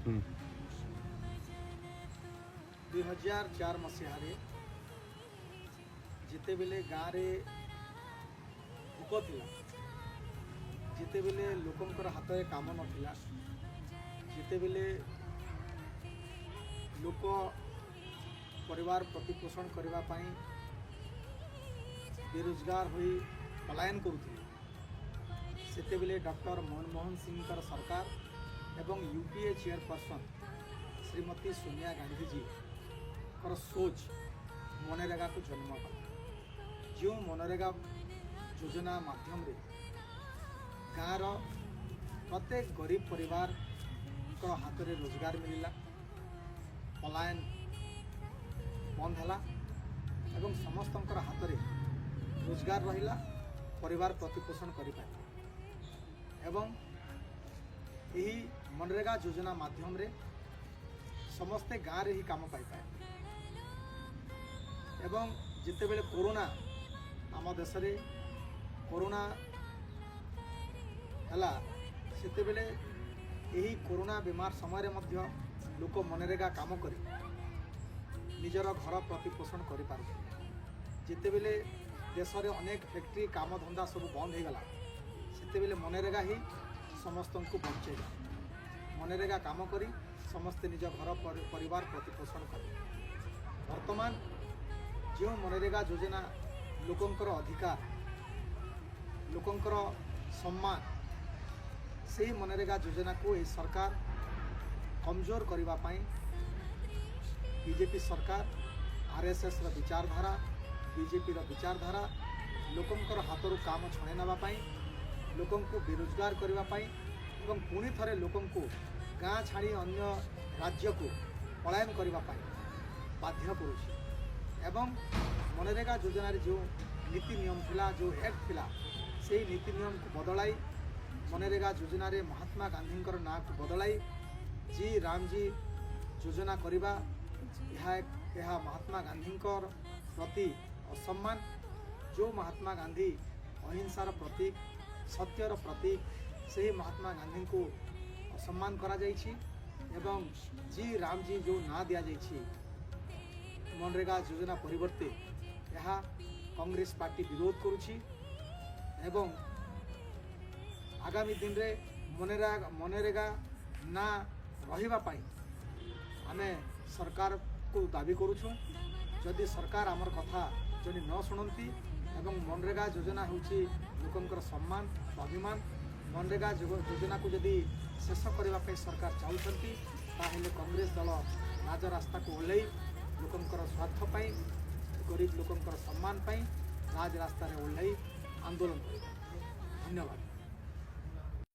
2004 मसीह जिते बेले गाँव में भोक थिला, जिते बेले लोकंकर हाथ में काम नथिला, जिते बेले लोक परिवार प्रतिपोषण करने पाई बेरोजगार होई पलायन करुଥିଲେ, सेते बेले डॉक्टर मनमोहन सिंह सरकार एवं यूपीए चेयरपर्सन श्रीमती सोनिया गांधी जी कर सोच मनरेगा को जन्म कला। जो मनरेगा योजना माध्यम रे गाँव प्रत्येक गरीब परिवार को हाथ में रोजगार मिलला, पलायन बंद है एवं समस्त हाथ में रोजगार रहिला, परिवार प्रतिपोषण करिपारे एवं यही मनरेगा योजना माध्यम रे समस्ते गाँव रे ही काम पाई पाए एवं जिते बेले कोरोना आम देश रे कोरोना हला सेते बेले यही कोरोना बीमार समय रे मध्य लोक मनरेगा काम करी निजर घर प्रतिपोषण करि पारे। जिते बेले देश में अनेक फैक्ट्री काम धंदा सब बंद हो गला, सेते बेले मनरेगा ही समस्त को बचेगा। मनरेगा काम करी समस्ते निज घर परिवार प्रतिपोषण करे। वर्तमान जो मनरेगा योजना लोकंकर अधिकार, लोकंकर सम्मान, से मनरेगा योजना को ये सरकार कमजोर करने पाई बीजेपी सरकार आरएसएस रा विचारधारा, बीजेपी रा विचारधारा लोकंकर हाथों काम छड़े नापी, लोकों को बेरोजगार करने एवं पुणी थे लोकों को गाँ छाड़ी अन्य राज्य को पलायन करने बाध्य करुछि। एवं मनरेगा योजना जो नीति नियम थिला, जो एक्ट थिला, से नीति नियम को बदलाई मनरेगा योजना रे महात्मा गांधी ना को बदलाई जी रामजी योजना करवा यह महात्मा गांधी प्रति असम्मान। जो महात्मा गांधी अहिंसार प्रतीक, सत्यर प्रतीक, से महात्मा गांधी को असम्मान करा जाइछि एवं जी रामजी जो ना दिया जाइछि मनरेगा योजना परिवर्ते यह कांग्रेस पार्टी विरोध करुछि एवं आगामी दिन रे मनरेगा ना रहिबा पाई आमे सरकार को दाबी करुछुं। जदि सरकार आमर कथा जदि न शुणती एवं मनरेगा योजना होछि लोकंकर सम्मान स्वाभिमान, मनरेगा योजना को जदि शेष करने सरकार चाहती ताहेले कांग्रेस दल राजरास्ता को ओह्लै लोकंकर स्वार्थ पाई, गरीब लोकंकर सम्मान पाई राजरास्ता रे ओह्लै आंदोलन करिबा। धन्यवाद।